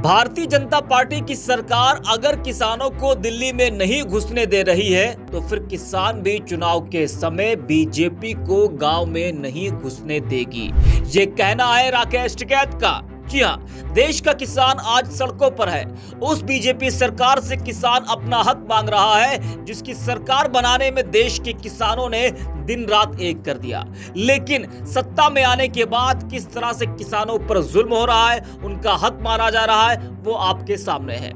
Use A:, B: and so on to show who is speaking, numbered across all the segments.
A: Bharatiya Janata party की सरकार अगर किसानों को दिल्ली में नहीं घुसने दे रही है तो फिर किसान भी चुनाव के समय बीजेपी को गांव में नहीं घुसने देगी। ये कहना है राकेश टिकैत का। जी हाँ, देश का किसान आज सड़कों पर है। उस बीजेपी सरकार से किसान अपना हक मांग रहा है जिसकी सरकार बनाने में देश के किसानों ने दिन रात एक कर दिया। लेकिन सत्ता में आने के बाद किस तरह से किसानों पर जुल्म हो रहा है, उनका हक मारा जा रहा है, वो आपके सामने है।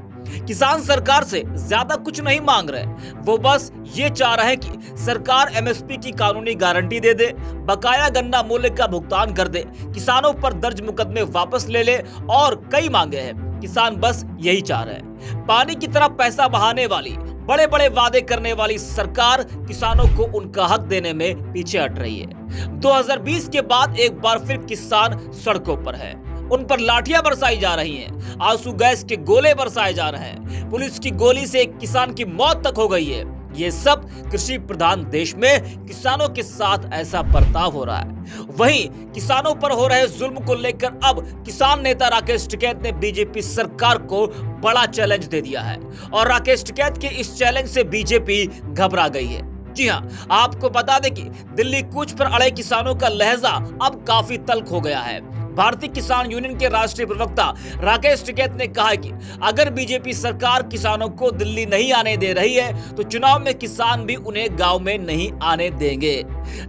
A: किसान सरकार से ज्यादा कुछ नहीं मांग रहे, वो बस ये चाह रहे हैं कि सरकार एमएसपी की कानूनी गारंटी दे दे, बकाया गन्ना मूल्य का भुगतान कर दे, किसानों पर दर्ज मुकदमे वापस ले ले और कई मांगे हैं। किसान बस यही चाह रहे हैं। पानी की तरह पैसा बहाने वाली, बड़े बड़े वादे करने वाली सरकार किसानों को उनका हक देने में पीछे हट रही है। 2020 के बाद एक बार फिर किसान सड़कों पर है। उन पर लाठियां बरसाई जा रही हैं, आंसू गैस के गोले बरसाए जा रहे हैं, पुलिस की गोली से एक किसान की मौत तक हो गई है। ये सब कृषि प्रधान देश में किसानों के साथ ऐसा बर्ताव हो रहा है। वहीं किसानों पर हो रहे जुल्म को लेकर अब किसान नेता राकेश टिकैत ने बीजेपी सरकार को बड़ा चैलेंज दे दिया है और राकेश टिकैत के इस चैलेंज से बीजेपी घबरा गई है। जी हाँ, आपको बता दें कि दिल्ली कूच पर अड़े किसानों का लहजा अब काफी तल्ख हो गया है। भारतीय किसान यूनियन के राष्ट्रीय प्रवक्ता राकेश टिकैत ने कहा है कि अगर बीजेपी सरकार किसानों को दिल्ली नहीं आने दे रही है तो चुनाव में किसान भी उन्हें गांव में नहीं आने देंगे।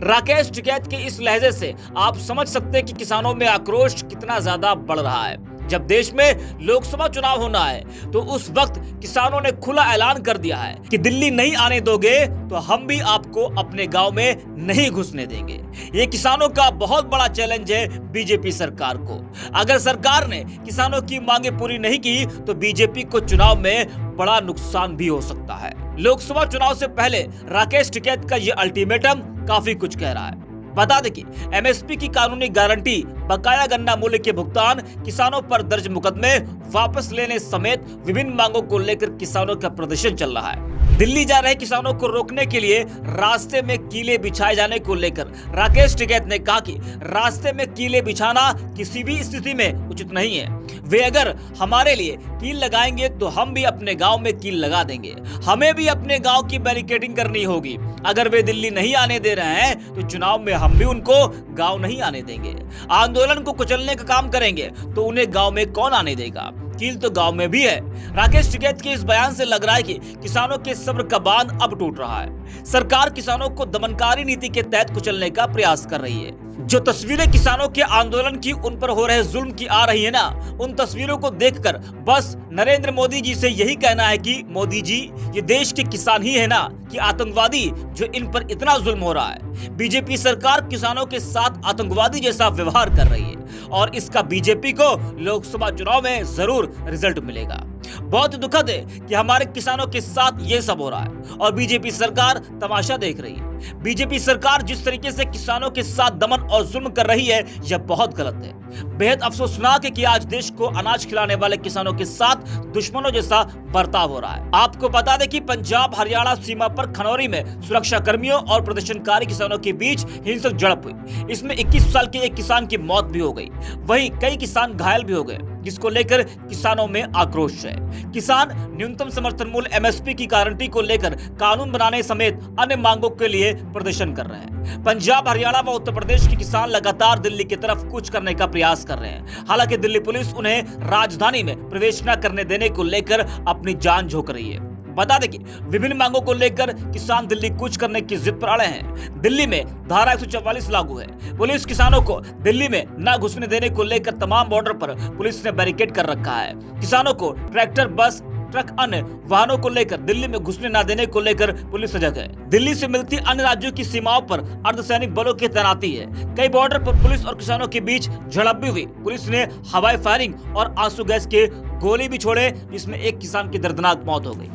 A: राकेश टिकैत के इस लहजे से आप समझ सकते हैं कि किसानों में आक्रोश कितना ज्यादा बढ़ रहा है। जब देश में लोकसभा चुनाव होना है तो उस वक्त किसानों ने खुला ऐलान कर दिया है कि दिल्ली नहीं आने दोगे तो हम भी आपको अपने गांव में नहीं घुसने देंगे। ये किसानों का बहुत बड़ा चैलेंज है बीजेपी सरकार को। अगर सरकार ने किसानों की मांगे पूरी नहीं की तो बीजेपी को चुनाव में बड़ा नुकसान भी हो सकता है। लोकसभा चुनाव से पहले राकेश टिकैत का ये अल्टीमेटम काफी कुछ कह रहा है। बता दें कि एमएसपी की कानूनी गारंटी, बकाया गन्ना मूल्य के भुगतान, किसानों पर दर्ज मुकदमे वापस लेने समेत विभिन्न मांगों को लेकर किसानों का प्रदर्शन चल रहा है। दिल्ली जा रहे किसानों को रोकने के लिए रास्ते में कीले बिछाए जाने को लेकर राकेश टिकैत ने कहा कि रास्ते में कीले बिछाना किसी भी स्थिति में उचित नहीं है। वे अगर हमारे लिए कील लगाएंगे तो हम भी अपने गांव में कील लगा देंगे। हमें भी अपने गांव की बैरिकेडिंग करनी होगी। अगर वे दिल्ली नहीं आने दे रहे हैं तो चुनाव में हम भी उनको गांव नहीं आने देंगे। आंदोलन को कुचलने का काम करेंगे तो उन्हें गांव में कौन आने देगा? कील तो गांव में भी है। राकेश टिकैत के इस बयान से लग रहा है कि किसानों के सब्र का बांध अब टूट रहा है। सरकार किसानों को दमनकारी नीति के तहत कुचलने का प्रयास कर रही है। जो तस्वीरें किसानों के आंदोलन की, उन पर हो रहे जुल्म की आ रही है ना, उन तस्वीरों को देखकर बस नरेंद्र मोदी जी से यही कहना है कि मोदी जी, ये देश के किसान ही है ना कि आतंकवादी जो इन पर इतना जुल्म हो रहा है। बीजेपी सरकार किसानों के साथ आतंकवादी जैसा व्यवहार कर रही है और इसका बीजेपी को लोकसभा चुनाव में जरूर रिजल्ट मिलेगा। बहुत दुखद है कि हमारे किसानों के साथ ये सब हो रहा है और बीजेपी सरकार तमाशा देख रही है। बीजेपी सरकार जिस तरीके से किसानों के साथ दमन और जुल्म कर रही है, यह बहुत गलत है। बेहद अफसोसनाक है कि आज देश को अनाज खिलाने वाले किसानों के साथ दुश्मनों जैसा बर्ताव हो रहा है। आपको बता दें कि पंजाब हरियाणा सीमा पर खनौरी में सुरक्षा कर्मियों और प्रदर्शनकारी किसानों के बीच हिंसक झड़प हुई। इसमें 21 साल के एक किसान की मौत भी हो गई। वहीं कई किसान घायल भी हो गए, जिसको लेकर किसानों में आक्रोश है। किसान न्यूनतम समर्थन मूल्य एमएसपी की गारंटी को लेकर कानून बनाने समेत अन्य मांगों के लिए प्रदर्शन कर रहे हैं। पंजाब हरियाणा व उत्तर प्रदेश के किसान लगातार दिल्ली की तरफ कूच करने का प्रयास कर रहे हैं। हालांकि दिल्ली पुलिस उन्हें राजधानी में प्रवेश न करने देने को लेकर अपनी जान झोंक रही है। बता दें कि विभिन्न मांगों को लेकर किसान दिल्ली कूच करने की जिद पर अड़े हैं। दिल्ली में धारा 144 लागू है। पुलिस किसानों को दिल्ली में न घुसने देने को लेकर तमाम बॉर्डर पर पुलिस ने बैरिकेड कर रखा है। किसानों को ट्रैक्टर, बस, ट्रक, अन्य वाहनों को लेकर दिल्ली में घुसने न देने को लेकर पुलिस सजग है। दिल्ली से मिलती अन्य राज्यों की सीमाओं पर अर्धसैनिक बलों की तैनाती है। कई बॉर्डर पर पुलिस और किसानों के बीच झड़प भी हुई। पुलिस ने हवाई फायरिंग और आंसू गैस के गोली भी छोड़े, जिसमें एक किसान की दर्दनाक मौत हो गई।